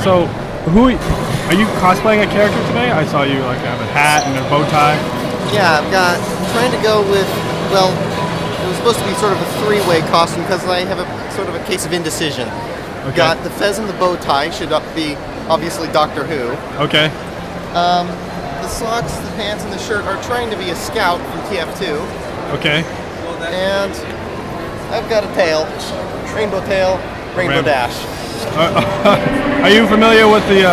So, are you cosplaying a character today? I saw you like have a hat and a bow tie. Yeah, trying to go with, well, it was supposed to be sort of a three-way costume because I have a sort of a case of indecision. Okay. Got the fez and the bow tie, should be obviously Doctor Who. Okay. The socks, the pants, and the shirt are trying to be a scout from TF2. Okay. And I've got a tail, rainbow dash. Are you familiar with the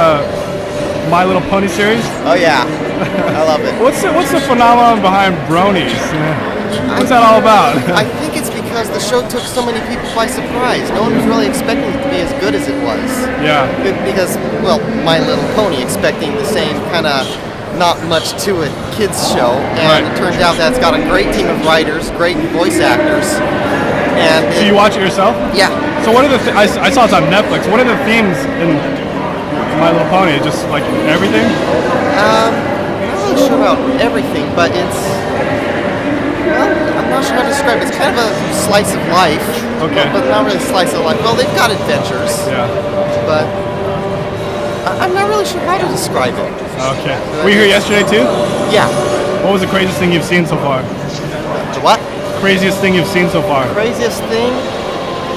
My Little Pony series? Oh yeah, I love it. What's the phenomenon behind bronies? What's that all about? I think it's because the show took so many people by surprise. No one was really expecting it to be as good as it was. Yeah. Because, well, My Little Pony expecting the same kind of not much to it kids show, and It turns out that it's got a great team of writers, great voice actors. And so you watch it yourself? Yeah. So what are the I saw it's on Netflix. What are the themes in My Little Pony? Just like everything? I'm not really sure about everything, but it's, well, I'm not sure how to describe it. It's kind of a slice of life. Okay. But not really a slice of life. Well, they've got adventures. Yeah. But I'm not really sure how to describe it. Okay. Were you here yesterday too? Yeah. What was the craziest thing you've seen so far? The what? Craziest thing you've seen so far? Craziest thing?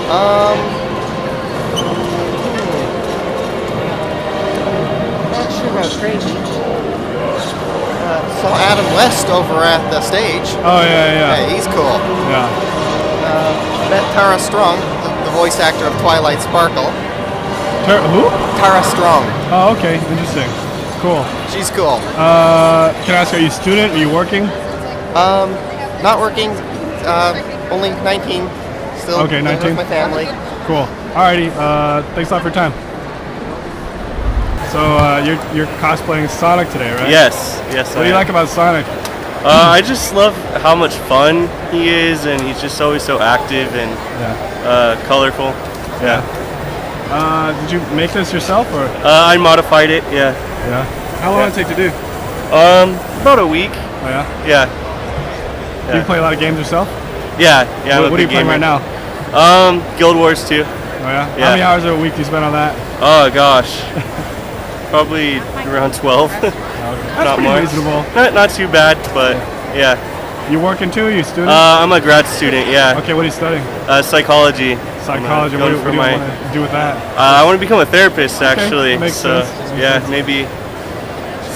Not sure about crazy. Saw Adam West over at the stage. Oh yeah. Hey, he's cool. Yeah. Met Tara Strong, the voice actor of Twilight Sparkle. Who? Tara Strong. Oh, okay. Interesting. Cool. She's cool. Can I ask, are you a student? Are you working? Not working. Only 19. Still okay, 19. with my family. Cool. Alrighty. Thanks a lot for your time. So you're cosplaying Sonic today, right? Yes. What do you like about Sonic? I just love how much fun he is, and he's just always so active and colorful. Yeah. Did you make this yourself, or? I modified it. Yeah. Yeah. How long did it take to do? About a week. Oh yeah. Yeah. Do you play a lot of games yourself? Yeah. What are you playing right now? Guild Wars 2. Oh yeah. How many hours a week do you spend on that? Oh gosh. Probably around 12. That's not pretty much. reasonable. Not too bad, but yeah. You working too? Are you a student? I'm a grad student. Yeah. Okay. What are you studying? Psychology. Psychology. What do you want to do with that? I want to become a therapist, actually. Makes so sense. Maybe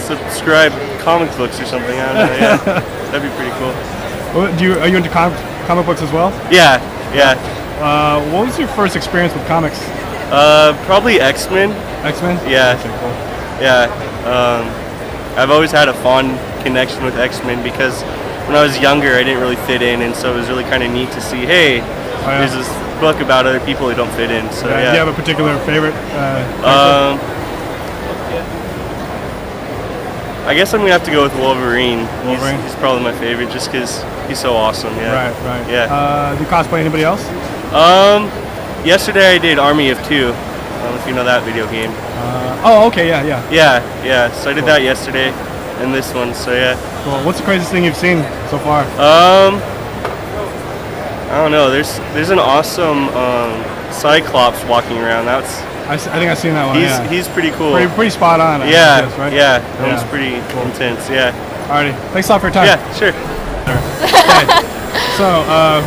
subscribe comic books or something. I don't know. Yeah. That'd be pretty cool. Well, are you into comic books as well? Yeah. What was your first experience with comics? Probably X-Men. X-Men? Yeah. Okay, cool. Yeah. I've always had a fond connection with X-Men because when I was younger, I didn't really fit in, and so it was really kind of neat to see, hey, there's this book about other people who don't fit in. So Do you have a particular favorite? I guess I'm gonna have to go with Wolverine. Wolverine? He's probably my favorite, just because he's so awesome. Yeah. Right. Yeah. Do you cosplay anybody else? Yesterday I did Army of Two. I don't know if you know that video game. Okay, yeah. Yeah. So I did that yesterday, and this one. So yeah. Cool. What's the craziest thing you've seen so far? I don't know. There's an awesome Cyclops walking around. I think I've seen that one. He's pretty cool. Pretty spot on. I guess, right? Yeah. That was pretty intense. Yeah. Alrighty. Thanks a lot for your time. Yeah. Sure. Okay. So,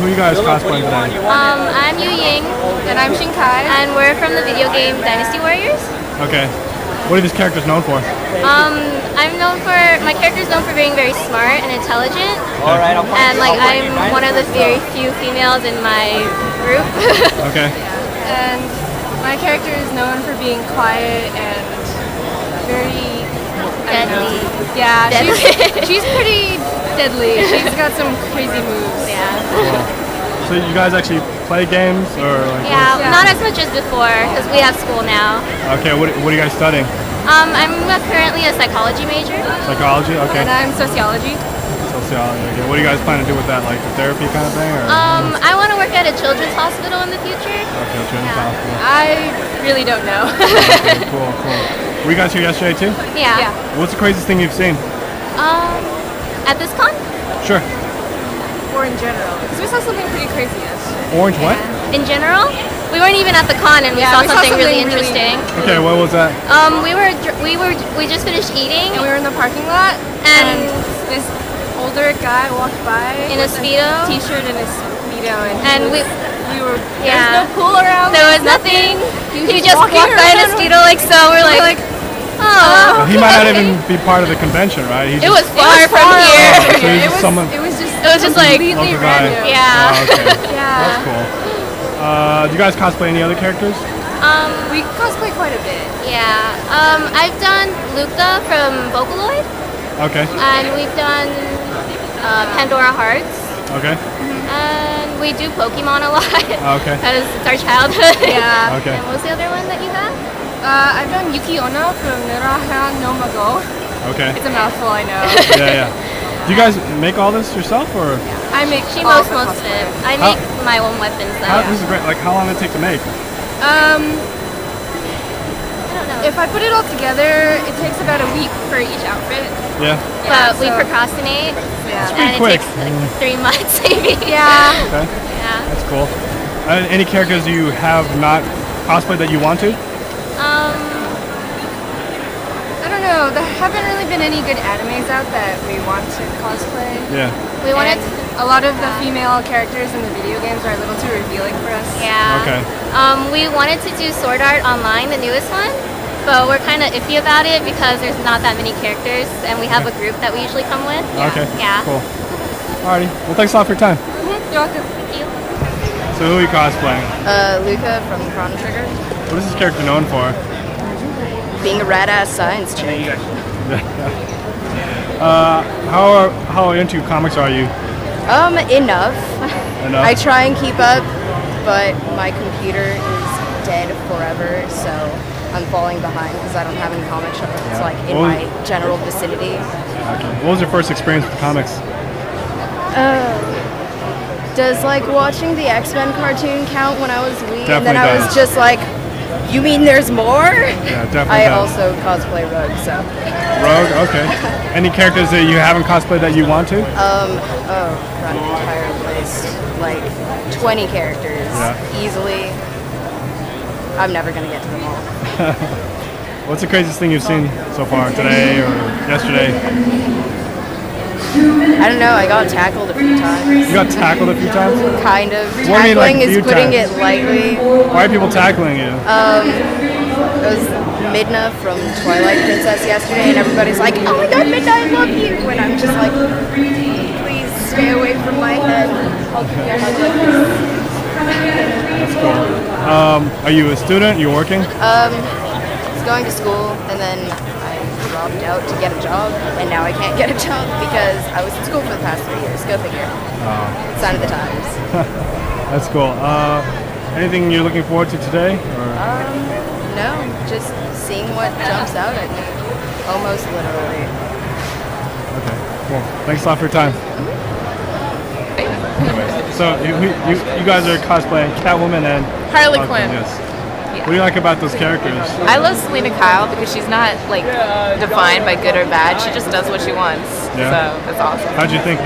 who are you guys cosplaying today? I'm Yu Ying, and I'm Shinkai, and we're from the video game Dynasty Warriors. Okay. What are these characters known for? My character's known for being very smart and intelligent. Alright, and I'm one of the very few females in my group. Okay. And my character is known for being quiet and very Deadly. Yeah, she's pretty deadly. She's got some crazy moves. Yeah. So you guys actually play games, or like? Yeah, not as much as before because we have school now. Okay. What are you guys studying? I'm currently a psychology major. Psychology. Okay. And I'm sociology. Sociology. Okay. What do you guys plan to do with that? Like a therapy kind of thing, or? I want to work at a children's hospital in the future. Okay, children's hospital. I really don't know. Okay, cool. Were you guys here yesterday too? Yeah. What's the craziest thing you've seen? At this con? Sure. Or in general. Because we saw something pretty crazy yesterday. Orange what? In general? we weren't even at the con and we saw something really interesting. Okay, what was that? We just finished eating And we were in the parking lot, and this older guy walked by in a with speedo. T-shirt and a speedo, And we were yeah. There's no pool around. There was nothing. He just walking walked by in a around. speedo like so. We're like, oh. He might not even be part of the convention, right? He It just, was far from here. So he's just someone. It was just like completely local guy. random. Yeah. Oh, okay. Yeah. That's cool. Do you guys cosplay any other characters? We cosplay quite a bit. Yeah. I've done Lucca from Vocaloid, Okay. and we've done Pandora Hearts, Okay. and we do Pokemon a lot. Okay. Because it's our childhood. Yeah. Okay. And what was the other one that you have? I've done Yuki Onna from Nuraha no Mago. Okay. It's a mouthful, I know. Yeah, yeah. Do you guys make all this yourself, or I make She all most the of cosplay. it. I make my own weapons though. this is great? Like, how long did it take to make? I don't know. If I put it all together, it takes about a week for each outfit. Yeah. But we so- procrastinate, Yeah. pretty and quick. it takes like 3 months maybe. Yeah. Okay. Yeah. That's cool. Any characters you have not cosplayed that you want to? I don't know. There haven't really been any good animes out that we want to cosplay. Yeah. We wanted And to, a lot of the female characters in the video games are a little too revealing for us. yeah. Okay. We wanted to do Sword Art Online, the newest one, but we're kind of iffy about it because there's not that many characters, and we have a group that we usually come with. Okay. Yeah. Cool. Alrighty. Well, thanks a lot for your time. You're welcome. Thank you. So, who are you cosplaying? Lucca from Chrono Trigger. What is this character known for? Being a rad-ass science chick. How into comics are you? Enough. Enough? I try and keep up, but my computer is dead forever, so I'm falling behind because I don't have any comic shops Yeah. like in Well- my general vicinity. Okay. What was your first experience with comics? Does like watching the X-Men cartoon count when I was wee? And then Definitely I does. was just like, you mean there's more? Yeah, definitely I does. also cosplay Rogue, so. Rogue? Okay. Any characters that you haven't cosplayed that you want to? Run an entire list, like 20 characters, Yeah. easily. I'm never gonna get to them all. What's the craziest thing you've seen so far today or yesterday? I don't know, I got tackled a few times. You got tackled a few times? Kind of. What do you mean, like, Tackling a few is putting times? it lightly. Why are people tackling you? It was Midna from Twilight Princess yesterday, and everybody's like, oh my god, Midna, I love you! And I'm just like, please stay away from my head. I'll give you a hug like this. That's cool. Are you a student? You working? I was going to school, and then I dropped out to get a job, and now I can't get a job because I was in school for the past 3 years. Go figure. Sign of the times. That's cool. Anything you're looking forward to today? Or? No, just seeing what jumps out at me. Almost literally. Okay, cool. Thanks a lot for your time. Anyways, so you guys are cosplaying Catwoman and Harley Quinn. Yes. What do you like about those characters? I love Selena Kyle because she's not like defined by good or bad. She just does what she wants. Yeah. So that's awesome. How'd you think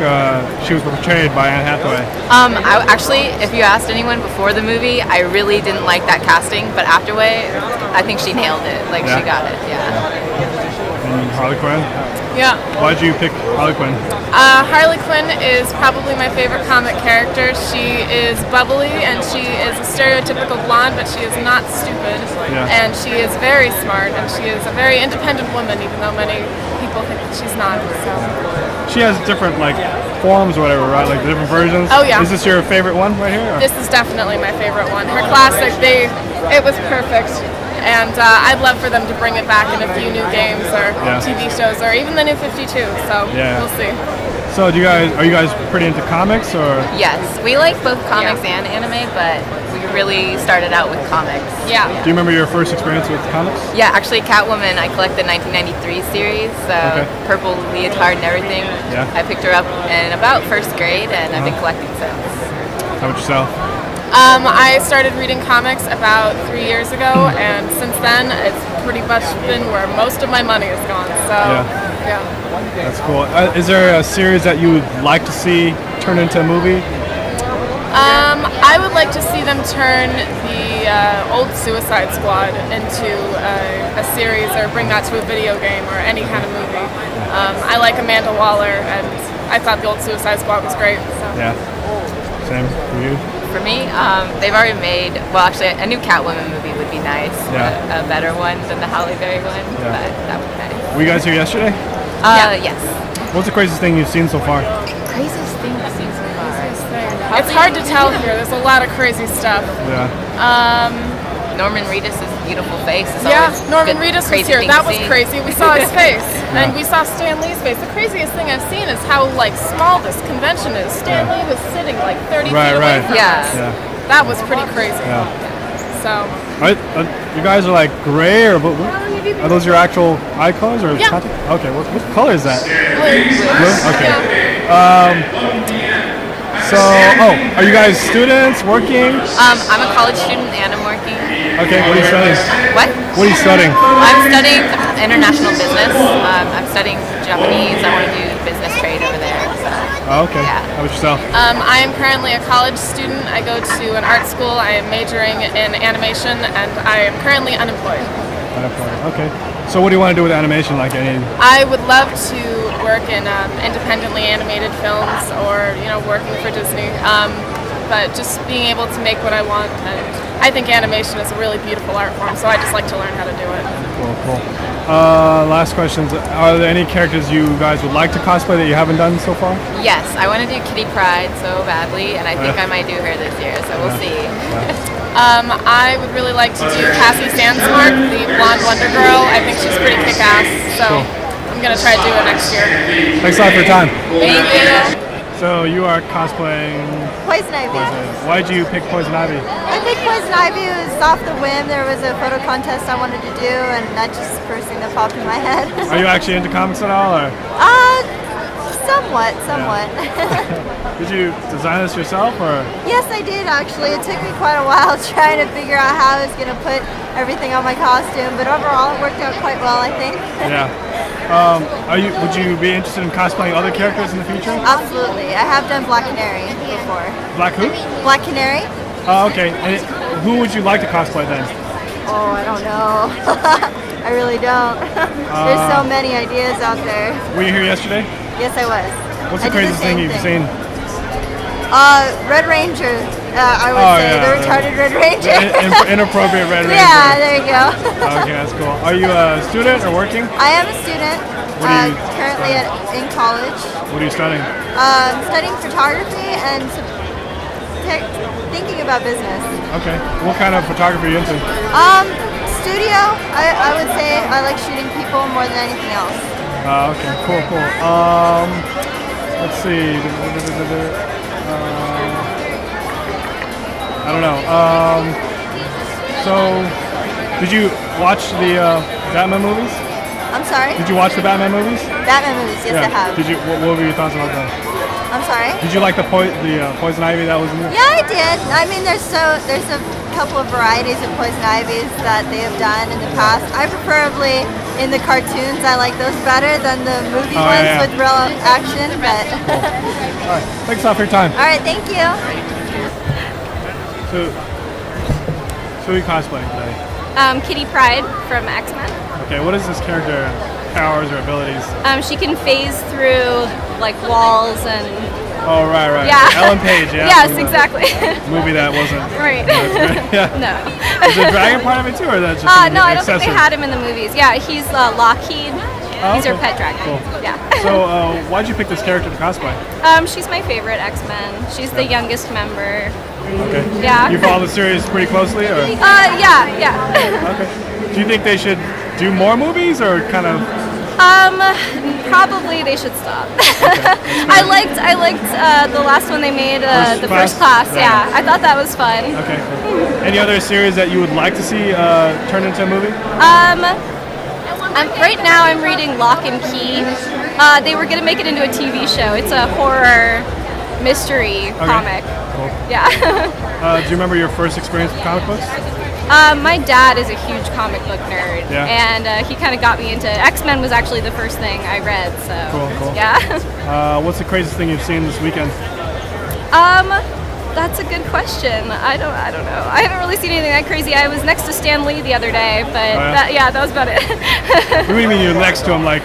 she was portrayed by Anne Hathaway? I actually, if you asked anyone before the movie, I really didn't like that casting, but afterward, I think she nailed it. Like Yeah. she got it. Yeah. And Harley Quinn? Yeah. Why'd you pick Harley Quinn? Harley Quinn is probably my favorite comic character. She is bubbly and she is a stereotypical blonde, but she is not stupid. Yeah. And she is very smart and she is a very independent woman, even though many people think that she's not. So. She has different like forms or whatever, right? Like the different versions. Oh, yeah. Is this your favorite one right here? or- This is definitely my favorite one. Her classic, it was perfect. And I'd love for them to bring it back in a few new games or Yeah. TV shows or even the new 52. So Yeah. we'll see. So are you guys pretty into comics or? Yes, we like both comics and anime, but we really started out with comics. Yeah. Do you remember your first experience with comics? Yeah, actually, Catwoman, I collected the 1993 series, Okay. purple leotard and everything. Yeah. I picked her up in about first grade, and I've been collecting since. How about yourself? I started reading comics about 3 years ago, and since then, it's pretty much been where most of my money has gone. So, yeah. That's cool. Is there a series that you would like to see turned into a movie? I would like to see them turn the old Suicide Squad into a series or bring that to a video game or any kind of movie. I like Amanda Waller, and I thought the old Suicide Squad was great. So. Yeah. Same for you. For me, they've already made, well, actually, a new Catwoman movie would be nice. Yeah. A better one than the Halle Berry one, Yeah. but that would be nice. Were you guys here yesterday? Yes. What's the craziest thing you've seen so far? Craziest thing I've seen so far. It's hard to tell here. There's a lot of crazy stuff. Yeah. Norman Reedus' beautiful face. Is Yeah, always Norman good, Reedus was crazy here. thing That to was see. crazy. We saw his face, Yeah. and we saw Stan Lee's face. The craziest thing I've seen is how small this convention is. Stan Yeah. Lee was sitting 30 Right, feet away right. from Yeah. us. Yeah. That was pretty crazy. Yeah. So You guys are like gray, or what, are those your actual eye colors? Or Yeah. Okay, what color is that? Blue? Okay. So, are you guys students, working? I'm a college student and I'm working. Okay, what are you studying? What? What are you studying? I'm studying international business. I'm studying Japanese. I want to do business trade over there. So. Oh, okay. Yeah. How about yourself? I am currently a college student. I go to an art school. I am majoring in animation, and I am currently unemployed. Okay. So what do you want to do with animation? Like any? I would love to work in independently animated films, or working for Disney. But just being able to make what I want, and I think animation is a really beautiful art form. So I just like to learn how to do it. Cool. Last questions. Are there any characters you guys would like to cosplay that you haven't done so far? Yes, I want to do Kitty Pryde so badly, and I think I might do her this year. So we'll see. I would really like to do Cassie Sandsmark, the blonde Wonder Girl. I think she's pretty kick-ass. So Cool. I'm gonna try to do it next year. Thanks a lot for your time. Thank you. So you are cosplaying Poison Ivy. Why did you pick Poison Ivy? I think Poison Ivy was off the whim. There was a photo contest I wanted to do, and that's just the first thing that popped in my head. Are you actually into comics at all, or Somewhat. did you design this yourself, or? Yes, I did actually. It took me quite a while trying to figure out how I was going to put everything on my costume, but overall it worked out quite well, I think. Yeah. Would you be interested in cosplaying other characters in the future? Absolutely. I have done Black Canary before. Black who? Black Canary? Oh, okay. And who would you like to cosplay then? Oh, I don't know. I really don't. There's so many ideas out there. Were you here yesterday? Yes, I was. What's the I did craziest thing you've seen? Red Ranger, I would say. yeah, The retarded Red Ranger. Inappropriate Red Ranger. Yeah, there you go. Okay, that's cool. Are you a student or working? I am a student, What are you currently in college. What are you studying? Studying photography and thinking about business. Okay. What kind of photography are you into? Studio, I would say. I like shooting people more than anything else. Okay, cool. Let's see. I don't know. So, did you watch the Batman movies? I'm sorry? Did you watch the Batman movies? Batman movies, yes I have. Did you? What were your thoughts about that? I'm sorry? Did you like the Poison Ivy that was in there? Yeah, I did. I mean, there's a couple of varieties of Poison Ivies that they have done in the past. I preferably, in the cartoons, I like those better than the movie ones with real action, but... All right, thanks a lot for your time. All right, thank you. So who are you cosplaying today? Kitty Pryde from X-Men. Okay, what is this character powers or abilities? She can phase through like walls and. Oh right. Yeah. Ellen Page, yeah. Yes, from the exactly. Movie that wasn't. Right. Yeah. No. Is the dragon part of it too, or that's just No, I don't think they accessory? had him in the movies. Yeah, he's Lockheed. Oh, He's her okay. pet dragon. Cool. Yeah. So why'd you pick this character to cosplay? She's my favorite X-Men. She's the youngest member. Okay. Yeah. You follow the series pretty closely, or? Yeah. Okay. Do you think they should do more movies, or kind of? Probably they should stop. I liked the last one they made, the first class. Yeah, I thought that was fun. Okay. Any other series that you would like to see turned into a movie? Right now I'm reading Lock and Key. They were gonna make it into a TV show. It's a horror mystery comic. Cool. Yeah. Do you remember your first experience with comic books? My dad is a huge comic book nerd, Yeah. and he kind of got me into X-Men. Was actually the first thing I read. So Cool. yeah. What's the craziest thing you've seen this weekend? That's a good question. I don't know. I haven't really seen anything that crazy. I was next to Stan Lee the other day, but that was about it. What do you mean you're next to him? Like,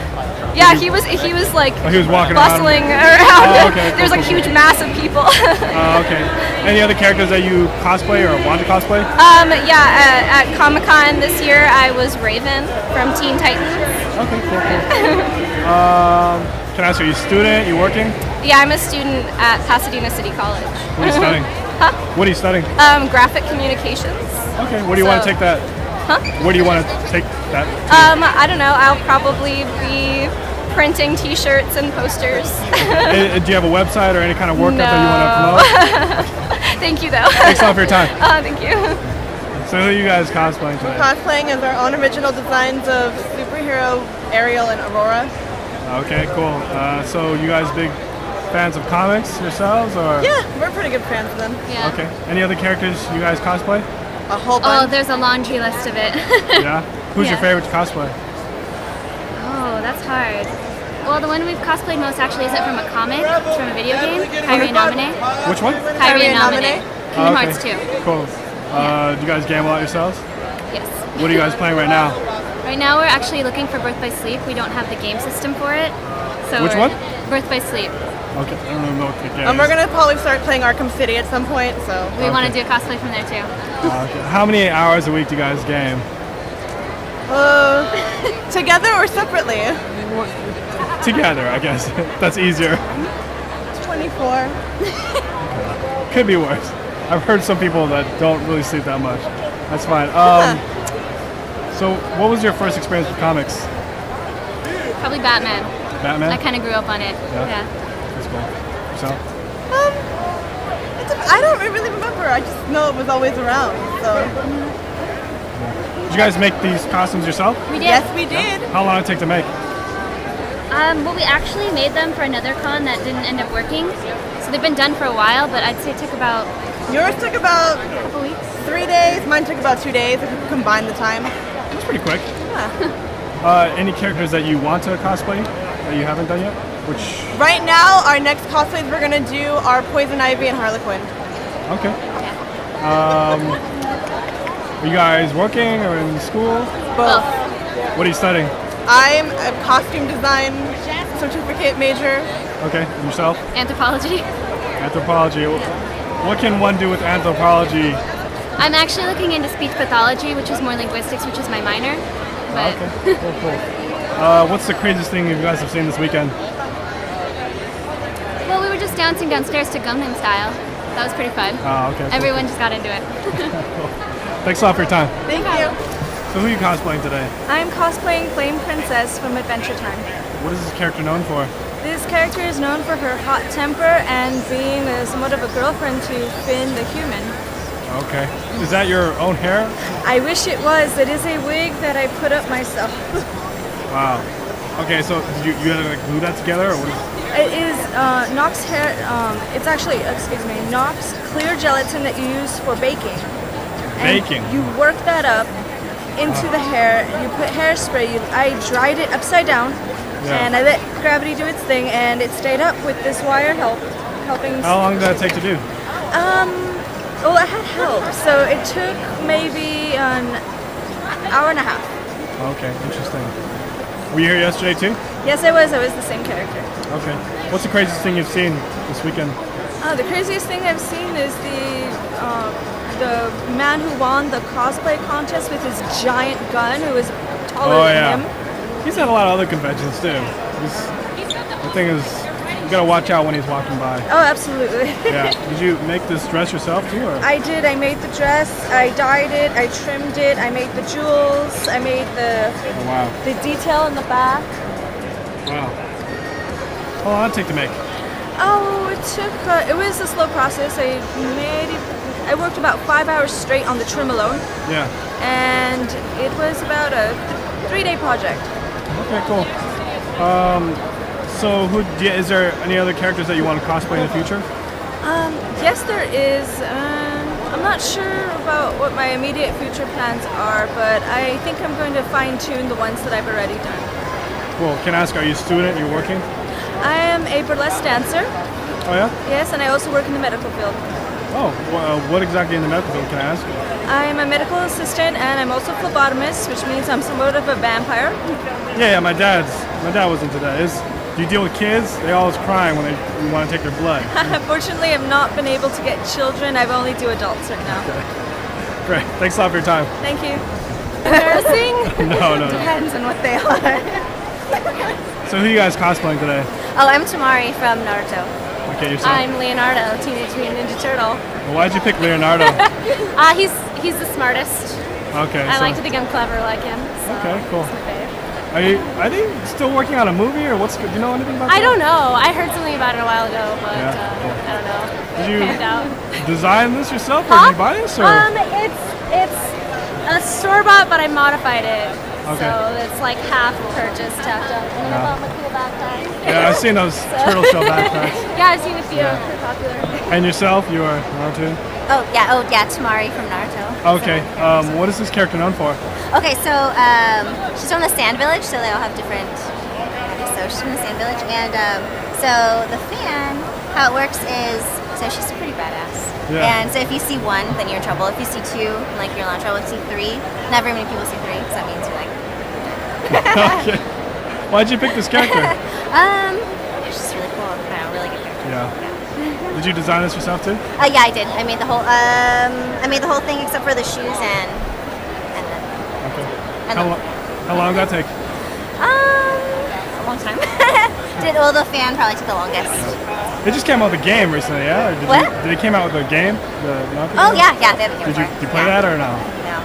yeah, he was like he was walking bustling around. around. Oh, okay. There's like huge mass of people. Okay. Any other characters that you cosplay or want to cosplay? At Comic-Con this year, I was Raven from Teen Titans. Okay, cool. Can I ask, are you a student? You working? Yeah, I'm a student at Pasadena City College. What are you studying? Huh? What are you studying? Graphic communications. Okay, where do you want to take that? Huh? Where do you want to take that? I don't know. I'll probably be printing T-shirts and posters. Do you have a website or any kind of work that you want to promote? Thank you, though. Thanks a lot for your time. Thank you. So who are you guys cosplaying today? We're cosplaying as our own original designs of superhero Ariel and Aurora. Okay, cool. So you guys big fans of comics yourselves, or? Yeah, we're pretty good fans of them. Yeah. Okay. Any other characters you guys cosplay? A whole Oh, bunch. there's a laundry list of it. Yeah. Who's your Yeah. favorite to cosplay? Oh, that's hard. Well, the one we've cosplayed most actually isn't from a comic. It's from a video game. Kyrie Namine. Which one? Kyrie Namine. Kingdom Hearts 2. Cool. Do you guys gamble out yourselves? Yes. What are you guys playing right now? Right now we're actually looking for Birth by Sleep. We don't have the game system for it. So Which one? Birth by Sleep. Okay, I don't know what the game We're is. gonna probably start playing Arkham City at some point. So We want to do a cosplay from there too. Okay. How many hours a week do you guys game? together or separately? Together, I guess. That's easier. 24. Could be worse. I've heard some people that don't really sleep that much. That's fine. So, what was your first experience with comics? Probably Batman. Batman? I kind of grew up on it. Yeah. That's cool. Yourself? I don't really remember. I just know it was always around. So Did you guys make these costumes yourself? We did. yes, we did. How long did it take to make? Well, we actually made them for another con that didn't end up working. So they've been done for a while, but I'd say it took about Yours took about a couple weeks. 3 days. Mine took about 2 days if you combine the time. That's pretty quick. Yeah. Any characters that you want to cosplay that you haven't done yet? Which? Right now, our next cosplays we're gonna do are Poison Ivy and Harley Quinn. Okay. Are you guys working or in school? Both. What are you studying? I'm a costume design certificate major. Okay. And yourself? Anthropology. Anthropology. What can one do with anthropology? I'm actually looking into speech pathology, which is more linguistics, which is my minor. But Okay. Cool. What's the craziest thing you guys have seen this weekend? well, we were just dancing downstairs to Gangnam Style. That was pretty fun. Oh, okay. Cool. Everyone just got into it. Thanks a lot for your time. Thank you. So who are you cosplaying today? I'm cosplaying Flame Princess from Adventure Time. What is this character known for? This character is known for her hot temper and being somewhat of a girlfriend to Finn the human. Okay. Is that your own hair? I wish it was. It is a wig that I put up myself. Wow. Okay, so did you had to like glue that together, or what is It is Nox hair. It's actually, Nox clear gelatin that you use for baking. And Baking? you work that up into the hair. You put hairspray. I dried it upside down, Yeah. and I let gravity do its thing, and it stayed up with this wire helping. How long did that take to do? Well, I had help, so it took maybe an hour and a half. Okay, interesting. Were you here yesterday too? Yes, I was. I was the same character. Okay. What's the craziest thing you've seen this weekend? The craziest thing I've seen is the man who won the cosplay contest with his giant gun, who was taller than him. He's at a lot of other conventions too. The thing is, you gotta watch out when he's walking by. Oh, absolutely. Yeah. Did you make this dress yourself too, or? I did. I made the dress. I dyed it. I trimmed it. I made the jewels. I made Oh, wow. the detail in the back. Wow. How long did it take to make? Oh, it took. It was a slow process. I worked about 5 hours straight on the trim alone, Yeah. and it was about a 3-day project. Okay, cool. So, is there any other characters that you want to cosplay in the future? Yes, there is. I'm not sure about what my immediate future plans are, but I think I'm going to fine-tune the ones that I've already done. Cool. Can I ask, are you a student? You're working? I am a burlesque dancer, Oh yeah. yes, and I also work in the medical field. Oh, what exactly in the medical field, can I ask? I'm a medical assistant and I'm also a phlebotomist, which means I'm somewhat of a vampire. Yeah, my dad was into that. Do you deal with kids? They always crying when they want to take their blood. Unfortunately, I've not been able to get children. I only do adults right now. Okay. Great. Thanks a lot for your time. Thank you. Embarrassing? No. Depends on what they are. So who are you guys cosplaying today? Oh, I'm Temari from Naruto. Okay, yourself. I'm Leonardo, Teenage Mutant Ninja Turtle. Well, why'd you pick Leonardo? He's the smartest. Okay. I like to think I'm clever like him. So Okay, cool. he's my fave. Are they still working on a movie, or do you know anything about that? I don't know. I heard something about it a while ago, but Yeah. I don't know. Did you Panned out. design this yourself, or did you buy this? Or? It's a store bought, but I modified it. Okay. So it's like half purchased, half done. And then I bought my cool backpack. Yeah, I've seen those Turtle Show backpacks. Yeah, I've seen a few. They're popular. And yourself, you are Naruto? Oh yeah, Temari from Naruto. Okay, what is this character known for? Okay, so she's from the Sand Village, so they all have different. So she's from the Sand Village, and so the fan, how it works is, so she's pretty badass. Yeah. And so if you see one, then you're in trouble. If you see two, like you're not in trouble. If you see three, not very many people see three, so that means you're like. Okay. Why'd you pick this character? She's really cool. I know, really good character. Yeah. Did you design this yourself too? Yeah, I did. I made the whole thing except for the shoes and then. Okay. And How long did that take? a long time. The fan probably took the longest. They just came out with a game recently, yeah? Or did they came out with a game? Oh yeah, they have a game. Did you play that or no? No.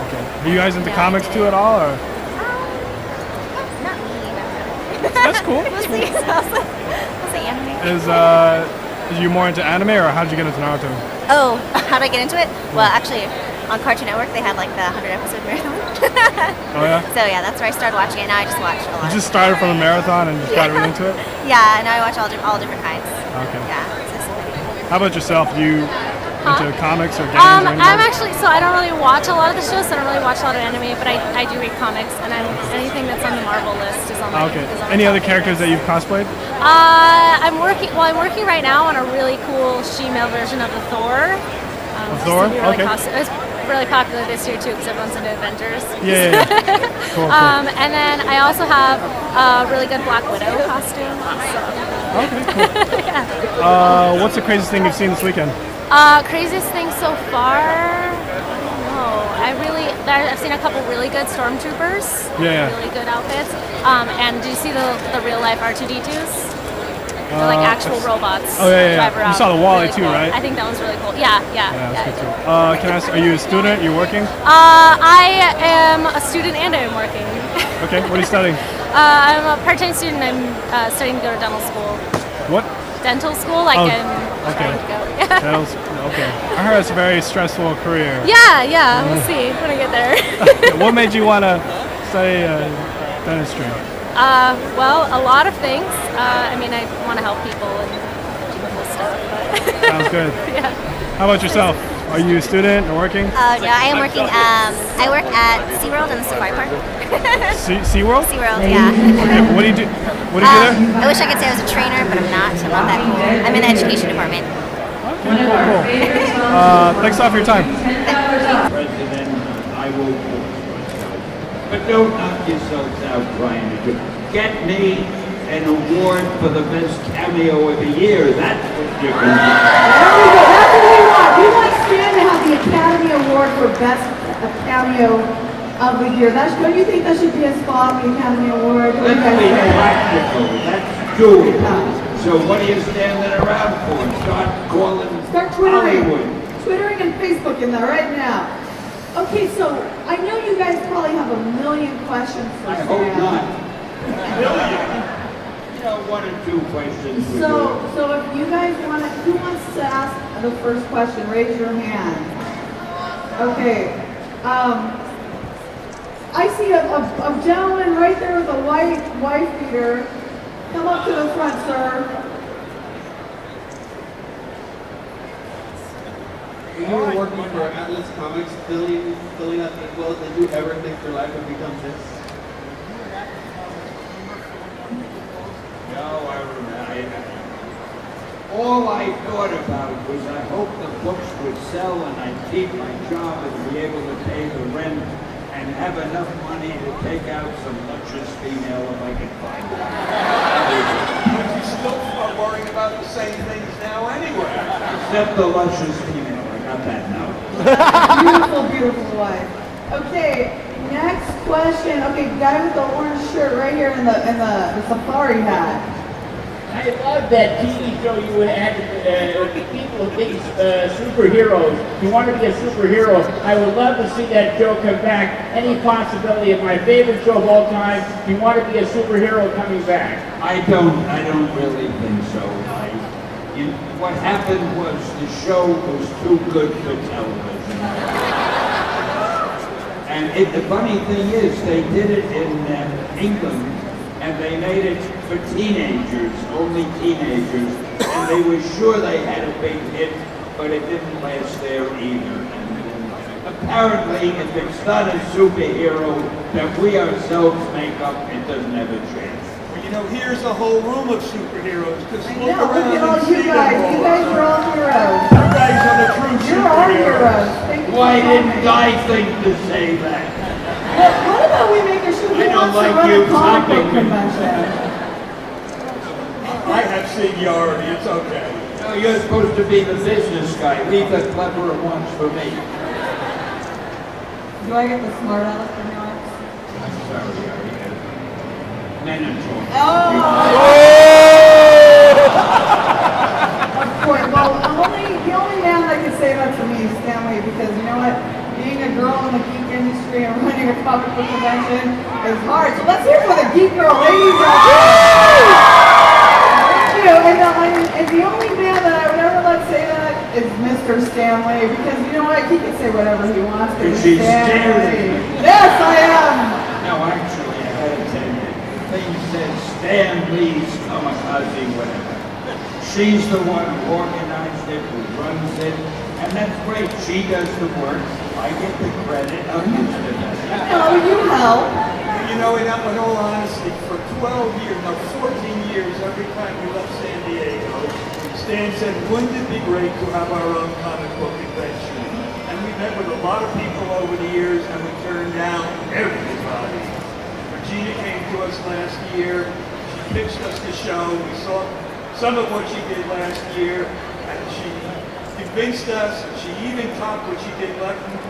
Okay. Are you guys into comics too at all, or? Not me. That's cool. We'll see. We'll see anime. Is you more into anime, or how did you get into Naruto? Oh, how did I get into it? Well, actually, on Cartoon Network they had like the 100-episode marathon. Oh yeah? So yeah, that's where I started watching it. Now I just watch a lot. You just started from a marathon and just got really into it? Yeah, now I watch all different kinds. Okay. Yeah. How about yourself? Do you into comics or games or anything? I'm actually, so I don't really watch a lot of the shows, so I don't really watch a lot of anime, but I do read comics, and anything that's on the Marvel list is on my Okay. is on my Any top other of characters favorites. that you've cosplayed? I'm working right now on a really cool female version of the Thor. Of Thor? Okay. It was really popular this year too because everyone's into Avengers. Yeah. Cool. And then I also have a really good Black Widow costume. So. Okay, cool. Yeah. What's the craziest thing you've seen this weekend? Craziest thing so far? I don't know. I've seen a couple really good stormtroopers. Yeah. Really good outfits. And do you see the real life R2-D2s? They're like actual robots. Oh yeah. Drive You around. saw the Wall-E Really too, cool. right? I think that was really cool. Yeah. That's good too. Can I ask, are you a student? You working? I am a student and I am working. Okay. What are you studying? I'm a part-time student. I'm studying to go to dental school. What? Dental school, like Oh, I'm okay. trying to go. Okay. I heard it's a very stressful career. Yeah. We'll see when I get there. What made you want to study dentistry? Well, a lot of things. I want to help people and do cool stuff. But Sounds good. Yeah. How about yourself? Are you a student or working? Yeah, I am working. I work at SeaWorld in the Safari Park. SeaWorld? SeaWorld, yeah. Okay. What do you do? What do you do there? I wish I could say I was a trainer, but I'm not. I'm not that cool. I'm in the education department. Okay, cool. Thanks a lot for your time. President, I will vote for myself. But don't knock yourselves out trying to do. Get me an award for the best cameo of the year. That's what you're going to do. There we go. That's what we want. We want Stan to have the Academy Award for best cameo of the year. Don't you think that should be a spot on the Academy Award? Let's be practical. Let's do it. So what are you standing around for? Start twittering. Hollywood. Twittering and Facebooking that right now. Okay, so I know you guys probably have a million questions for I Stan. hope not. You know, one or two questions. So if you guys want to, who wants to ask the first question? Raise your hand. Okay. I see a gentleman right there with a white wife beater. Come up to the front, sir. When you were working for Atlas Comics, filling out the quote, did you ever think your life would become this? No, I remember. all I thought about was I hope the books would sell and I'd keep my job and be able to pay the rent and have enough money to take out some luscious female if I could find it. But you still are worrying about the same things now anyway. Except the luscious female. I got that now. Beautiful, beautiful wife. Okay, next question. Okay, guy with the orange shirt right here in the safari hat. I love that TV show you had people who think superheroes. You want to be a superhero. I would love to see that show come back. Any possibility of my favorite show of all time, you want to be a superhero coming back. I don't really think so. What happened was the show was too good for television. And the funny thing is, they did it in England, and they made it for teenagers, only teenagers, and they were sure they had a big hit, but it didn't last there either. And apparently, if it's not a superhero that we ourselves make up, it doesn't have a chance. Well, you know, here's a whole room of superheroes. Just look Look around at all and see you them guys. all. You guys are all heroes. You guys are the true You're all superheroes. heroes. Thank you Why for didn't coming. I think to say that? What about we make a show? Who I don't wants to like run you a comic book topping me. convention? I have seniority. It's okay. No, you're supposed to be the business guy. Leave the clever ones for me. Do I get the smart aleck from yours? I'm sorry, Ariel. Men are talking. Of course. Well, the only man that can say that to me is Stanley, because you know what? Being a girl in the geek industry and running a comic book convention is hard. So let's hear it for the geek girl ladies out there. Thank you. And the only man that I would ever let say that is Mr. Stanley, because you know what? He can say whatever he wants. Is she Stanley. Yes, I am. No, actually, I gotta tell you, the thing says Stan Lee's Comikaze, whatever. She's the one who organized it, who runs it, and that's great. She does the work. I get the credit. I'm used to that. No, you help. You know, in all honesty, for 12 years, no, 14 years, every time we left San Diego, Stan said, wouldn't it be great to have our own comic book convention? And we met with a lot of people over the years, and we turned down everybody. Regina came to us last year. She pitched us the show. We saw some of what she did last year, and she convinced us, and she even topped what she did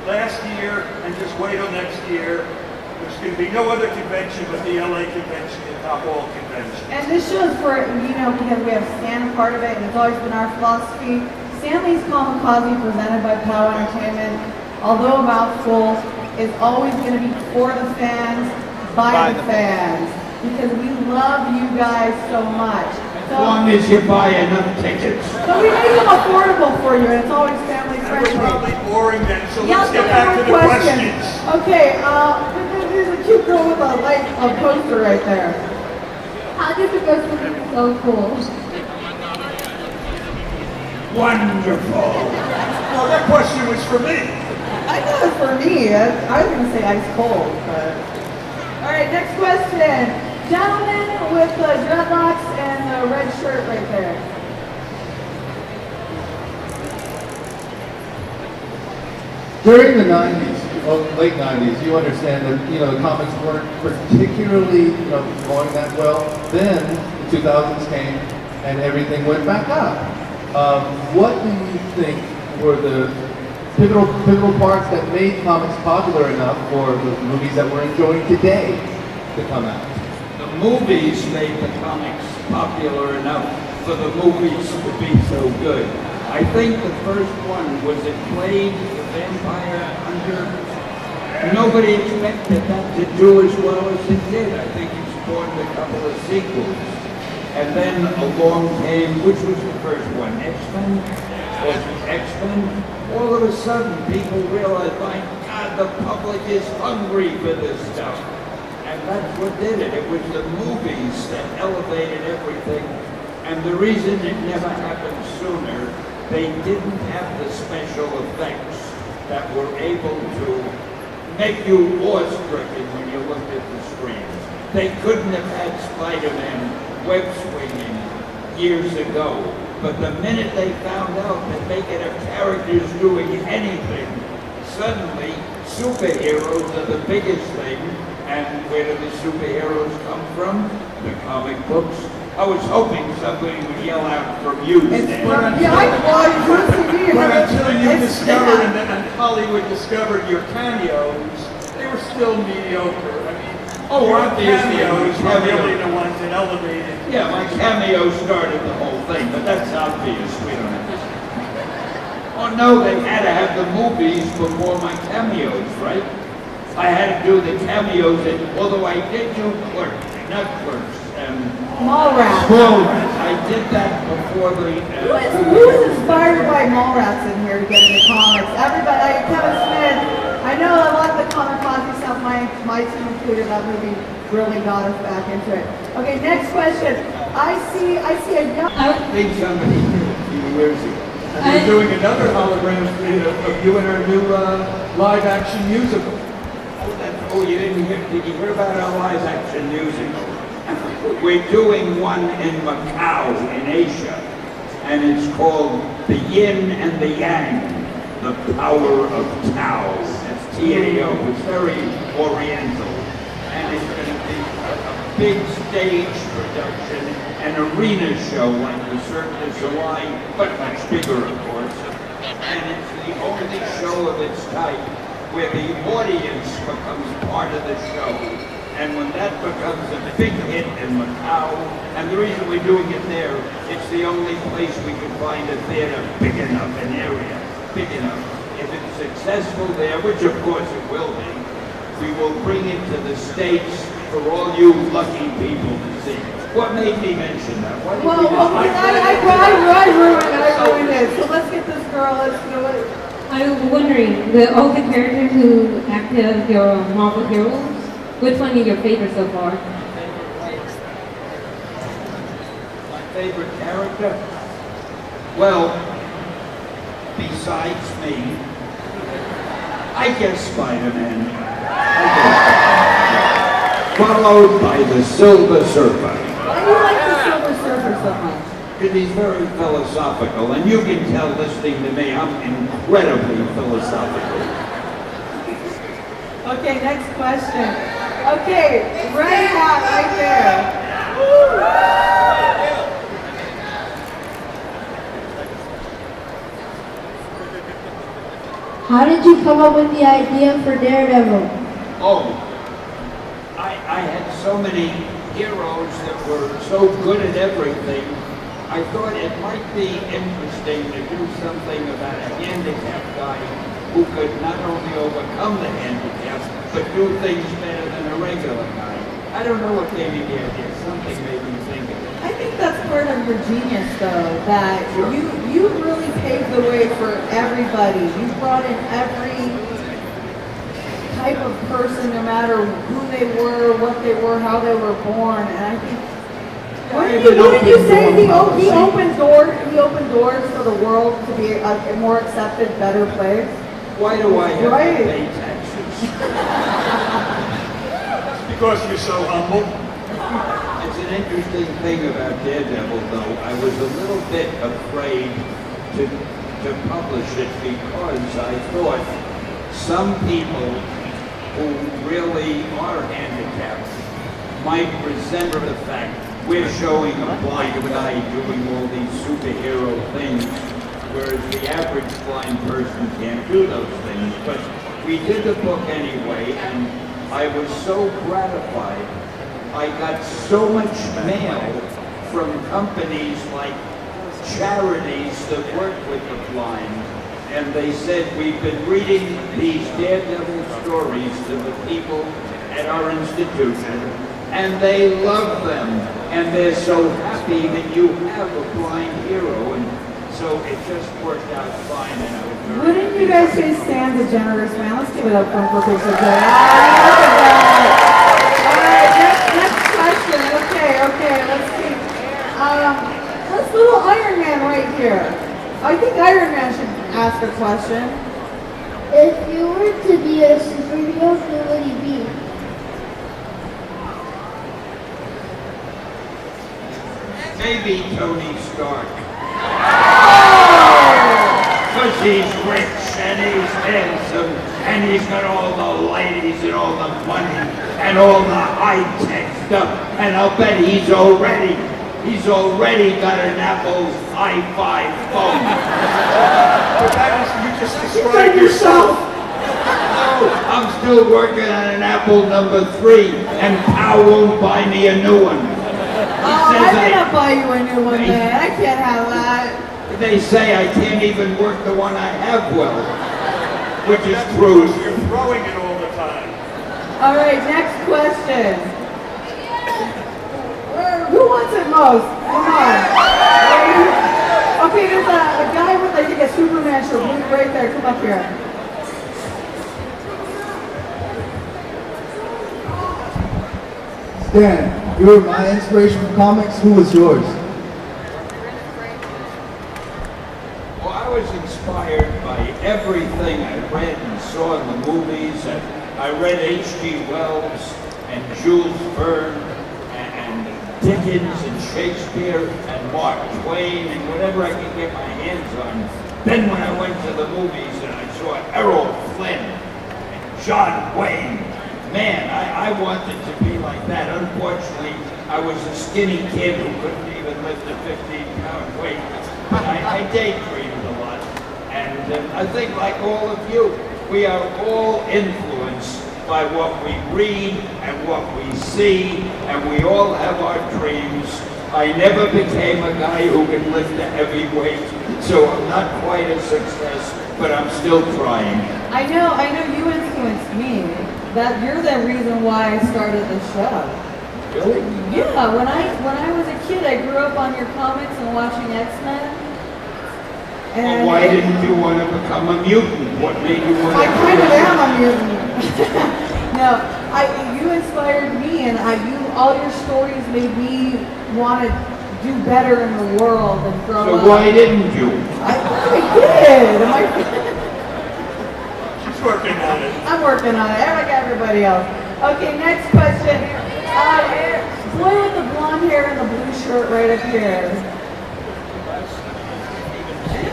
last year, and just wait till next year. There's going to be no other convention but the LA convention, the top all convention. And this show is for, because we have Stan a part of it, and it's always been our philosophy. Stanley's Comikaze, presented by POW Entertainment, although a mouthful, is always going to be for the fans, by the fans, because we love you guys so much. As long as you buy enough tickets. So we make them affordable for you, and it's always family friendly. We're probably boring then, so Yeah, let's get back to the questions. Okay, there's a cute girl with a poster right there. How did the ghost look so cool? Wonderful. Well, that question was for me. I thought it was for me. I was going to say ice cold, but... All right, next question. Gentleman with the dreadlocks and the red shirt right there. During the 90s, late 90s, you understand that, the comics weren't particularly, going that well. Then, the 2000s came, and everything went back up. What do you think were the pivotal parts that made comics popular enough for the movies that we're enjoying today to come out? The movies made the comics popular enough for the movies to be so good. I think the first one was it played the Vampire Hunter. Nobody expected that to do as well as it did. I think it spawned a couple of sequels. And then along came, which was the first one? X-Men? Was it X-Men? All of a sudden, people realized, my God, the public is hungry for this stuff. And that's what did it. It was the movies that elevated everything. And the reason it never happened sooner, they didn't have the special effects that were able to make you awe-stricken when you looked at the screen. They couldn't have had Spider-Man web swinging years ago But the minute they found out that they could have characters doing anything, suddenly superheroes are the biggest thing. And where do the superheroes come from? The comic books. I was hoping somebody would yell out from you, Stan. But until you discovered and Hollywood discovered your cameos, they were still mediocre. I mean, your obviously, cameos were cameo. really the ones that elevated. Yeah, my cameo started the whole thing, but that's obvious. We don't have to. Oh no, they had to have the movies before my cameos, right? I had to do the cameos, although I did do Clerks, not Clerks. Mallrats. I did that before the... Who was inspired by Mallrats in here to get into comics? Everybody, Kevin Smith. I know a lot of the Comikaze stuff, my team included, that movie really got us back into it. Okay, next question. I see a young... I think somebody did a few years ago. And we're doing another hologram of you in our new live-action musical. Oh, you didn't hear? Did you hear about our live-action musical? We're doing one in Macau, in Asia, and it's called The Yin and the Yang, the Power of Tao. That's T-A-O. It's very oriental, and it's going to be a big stage production, an arena show like the Cirque du Soleil, but much bigger, of course. And it's the only show of its type where the audience becomes part of the show. And when that becomes a big hit in Macau, and the reason we're doing it there, it's the only place we can find a theater big enough, an area big enough. If it's successful there, which of course it will be, we will bring it to the States for all you lucky people to see. What made me mention that? Why did we just I ruined it. So let's get this girl, let's do it. I was wondering, all the characters who acted as your Marvel heroes, which one is your favorite so far? My favorite character? Well, besides me, I guess Spider-Man. Followed by the Silver Surfer. Why do you like the Silver Surfer so much? Because he's very philosophical, and you can tell listening to me, I'm incredibly philosophical. Okay, next question. Okay, red hat right there. How did you come up with the idea for Daredevil? Oh, I had so many heroes that were so good at everything. I thought it might be interesting to do something about a handicapped guy who could not only overcome the handicap, but do things better than a regular guy. I don't know what gave me the idea. Something made me think of it. I think that's part of your genius, though, that you really paved the way for everybody. You brought in every type of person, no matter who they were, what they were, how they were born, and I think. What did you say? He opened doors for the world to be a more accepted, better place. Why do I have to pay taxes? Because you're so humble. It's an interesting thing about Daredevil, though. I was a little bit afraid to publish it because I thought some people who really are handicapped might resent the fact we're showing a blind guy doing all these superhero things, whereas the average blind person can't do those things. But we did the book anyway, and I was so gratified. I got so much mail from companies like charities that work with the blind, and they said, we've been reading these Daredevil stories to the people at our institution, and they love them, and they're so happy that you have a blind hero, and so it just worked out fine, and I was very Wouldn't you guys say Stan's a generous man? Let's give it up for him for a picture. All right, next question. Okay, let's see. This little Iron Man right here. I think Iron Man should ask a question. If you were to be a superhero, who would you be? Maybe Tony Stark. he's rich and he's handsome and he's got all the ladies and all the money and all the high-tech stuff. And I'll bet he's already got an Apple i5 phone. But that is, you just described yourself. No, I'm still working on an Apple number 3, and Pal won't buy me a new one. I cannot buy you a new one, man. I can't have that. They say I can't even work the one I have well, which is true. You're throwing it all the time. All right, next question. Who wants it most? Come on. Okay, there's a guy with, I think, a Superman shirt right there. Come up here. Stan, you were my inspiration for comics. Who was yours? Well, I was inspired by everything I read and saw in the movies, and I read H.G. Wells and Jules Verne and Dickens and Shakespeare and Mark Twain and whatever I could get my hands on. Then when I went to the movies and I saw Errol Flynn and John Wayne, man, I wanted to be like that. Unfortunately, I was a skinny kid who couldn't even lift a 15-pound weight. But I daydreamed a lot. And I think like all of you, we are all influenced by what we read and what we see, and we all have our dreams. I never became a guy who can lift a heavy weight, so I'm not quite a success, but I'm still trying. I know you influenced me. That you're the reason why I started the show. Really? Yeah, when I was a kid, I grew up on your comics and watching X-Men. Well, why didn't you want to become a mutant? What made you want to? I kind of am a mutant. No, you inspired me, and all your stories made me want to do better in the world and grow up. So why didn't you? I did. She's working on it. I'm working on it, like everybody else. Okay, next question. Boy with the blonde hair and the blue shirt right up here.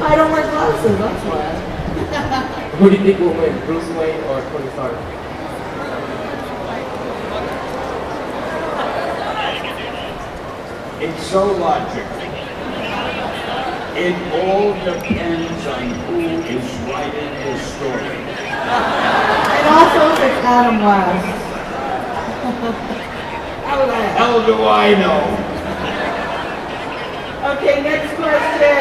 I don't wear glasses, that's why. Who do you think will win, Bruce Wayne or Tony Stark? It's so logical. It all depends on who is writing the story. And also if it's Adam West. How the hell do I know? Okay, next question.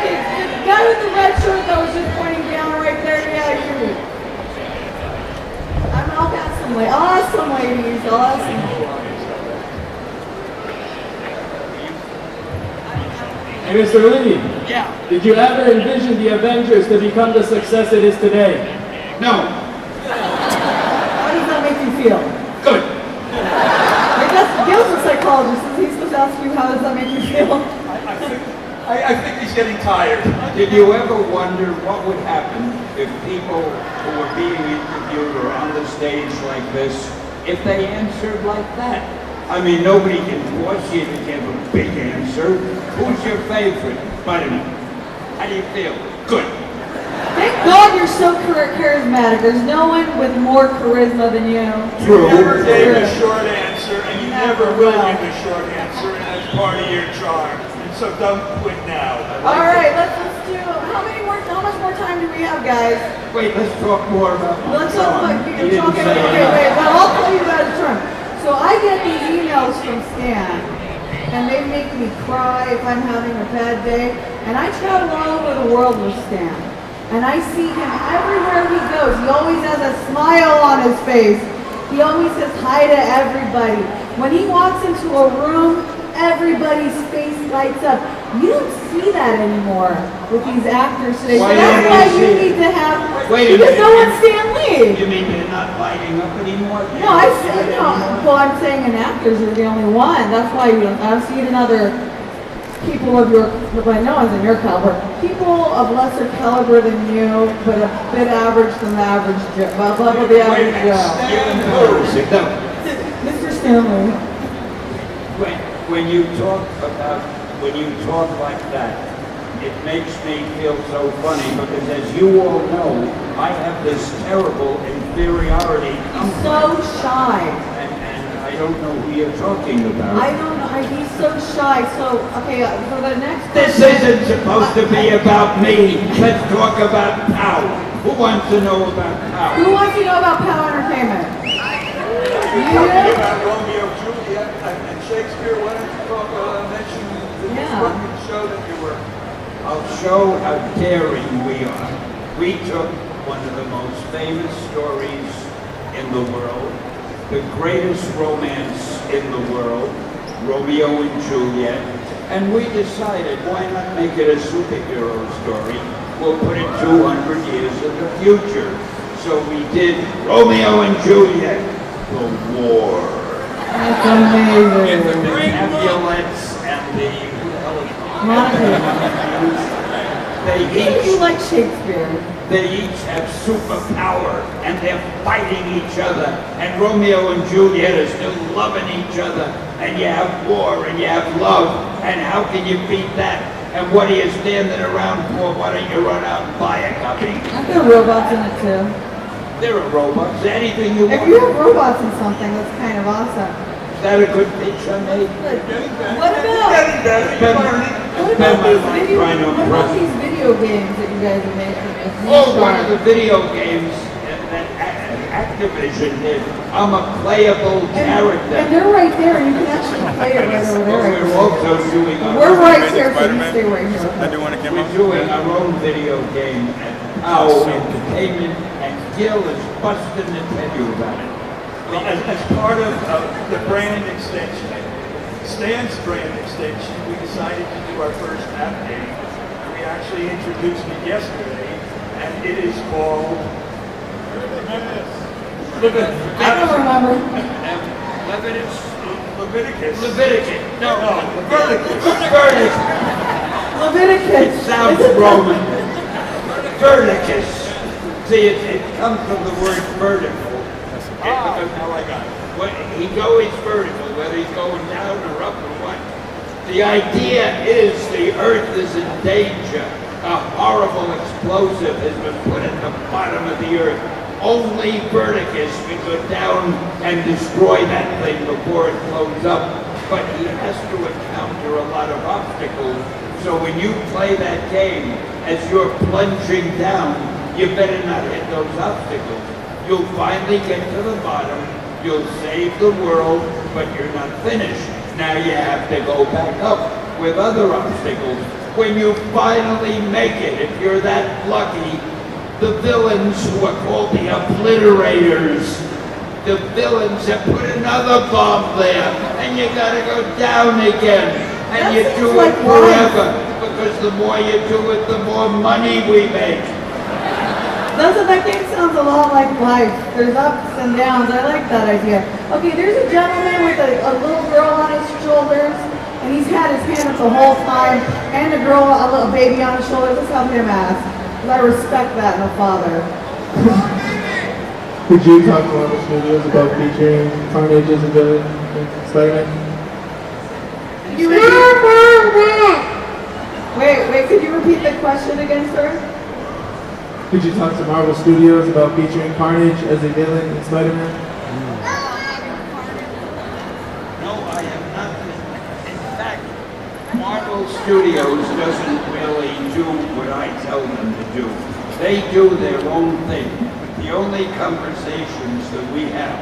The guy with the red shirt that was just pointing down right there, yeah, you. I'll ask some ladies. Hey, Mr. Lee. Yeah. Did you ever envision the Avengers to become the success it is today? No. How does that make you feel? Good. I guess Gil's a psychologist. Is he supposed to ask you how does that make you feel? I think he's getting tired. Did you ever wonder what would happen if people who were being interviewed or on the stage like this, if they answered like that? I mean, nobody can force you to give a big answer. Who's your favorite? Spider-Man. How do you feel? Good. Thank God you're so charismatic. There's no one with more charisma than you. True. You never gave a short answer, and you never will give a short answer, and that's part of your charm. And so don't quit now. All right, let's do. How much more time do we have, guys? Wait, let's talk more about my Let's talk son. about you He can talk didn't about say wait, enough. but I'll tell you about his term. So I get these emails from Stan, and they make me cry if I'm having a bad day. And I travel all over the world with Stan, and I see him everywhere he goes. He always has a smile on his face. He always says hi to everybody. When he walks into a room, everybody's face lights up. You don't see that anymore with these actors today. So that's why you need to have. Because no one's Stan Lee. You mean they're not lighting up anymore? No, well, I'm saying in actors you're the only one. That's why I've seen in other people of your, well, no one's in your caliber. People of lesser caliber than you, but a bit average than the average Joe. Above the average Joe. Sit down. Mr. Stanley. When you talk about when you talk like that, it makes me feel so funny because, as you all know, I have this terrible inferiority complex. So shy. And I don't know who you're talking about. I don't know. He's so shy. So, okay, for the next This isn't supposed to be about me. Let's talk about power. Who wants to know about power? Who wants to know about Power Entertainment? Talking about Romeo and Juliet and Shakespeare, why don't you talk, mention the fucking show that you were? I'll show how daring we are. We took one of the most famous stories in the world, the greatest romance in the world, Romeo and Juliet, and we decided, why not make it a superhero story? We'll put it 200 years in the future. So we did Romeo and Juliet, the war. That's amazing. The Capulets and the They each, you like Shakespeare. They each have superpower and they're fighting each other. And Romeo and Juliet are still loving each other. And you have war and you have love. And how can you beat that? And what are you standing around for? Why don't you run out and buy a copy? Aren't there robots in it too? There are robots. Anything you want. If you have robots in something, that's kind of awesome. Is that a good pitch I made? What about these video games that you guys are making? Oh, one of the video games that Activision did. I'm a playable character. And they're right there, and you can actually play it right over there. We're also doing We're right here, so you stay right here. We're doing our own video game at Power Entertainment, and Gil is busting to tell you about it. Well, as part of the brand extension, Stan's brand extention, we decided to do our first app game. We actually introduced it yesterday, and it is called Leviticus. I don't remember. Leviticus. No, Leviticus. Leviticus. It sounds Roman. Verticus. See, it comes from the word vertical. Now I got it. He goes vertical, whether he's going down or up or what. The idea is the Earth is in danger. A horrible explosive has been put at the bottom of the Earth. Only Verticus can go down and destroy that thing before it blows up. But he has to encounter a lot of obstacles. So when you play that game, as you're plunging down, you better not hit those obstacles. You'll finally get to the bottom, you'll save the world, but you're not finished. Now you have to go back up with other obstacles. When you finally make it, if you're that lucky, the villains who are called the Obliterators, the villains have put another bomb there, and you gotta go down again. And you do it forever, because the more you do it, the more money we make. That game sounds a lot like life. There's ups and downs. I like that idea. Okay, there's a gentleman with a little girl on his shoulders, and he's had his hand up the whole time, and a girl, a little baby on his shoulder. Let's have him ask. I respect that in a father. Could you talk to Marvel Studios about featuring Carnage as a villain in Spider-Man? Wait, could you repeat the question again, sir? Could you talk to Marvel Studios about featuring Carnage as a villain in Spider-Man? No, I have not. In fact, Marvel Studios doesn't really do what I tell them to do. They do their own thing. The only conversations that we have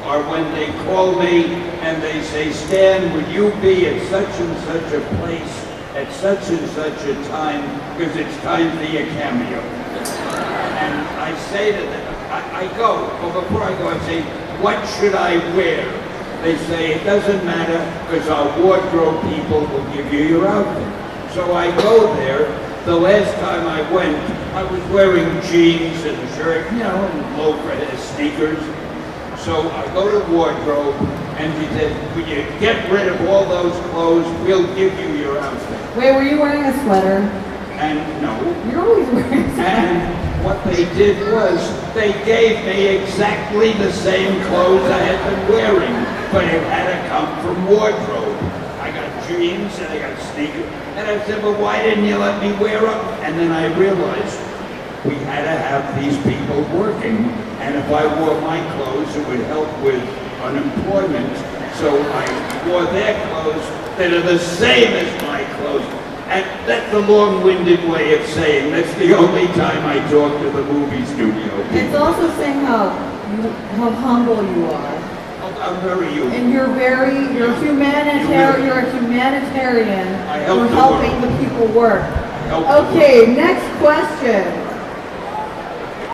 are when they call me and they say, Stan, would you be at such and such a place at such and such a time, because it's time for your cameo. And I say to them, I go, well before I go I say, what should I wear? They say, it doesn't matter, because our wardrobe people will give you your outfit. So I go there. The last time I went, I was wearing jeans and a shirt, and loafer sneakers. So I go to wardrobe, and she said, would you get rid of all those clothes, we'll give you your outfit. Wait, were you wearing a sweater? And no. You're always wearing a sweater. And what they did was, they gave me exactly the same clothes I had been wearing, but it had to come from wardrobe. I got jeans and I got sneakers. And I said, well, why didn't you let me wear them? And then I realized we had to have these people working. And if I wore my clothes, it would help with unemployment. So I wore their clothes that are the same as my clothes. And that's the long-winded way of saying that's the only time I talk to the movie studio. It's also saying how humble you are. I'm very human. And you're a humanitarian. You're a humanitarian. I help You're the helping world. the people work. help the Okay, next question.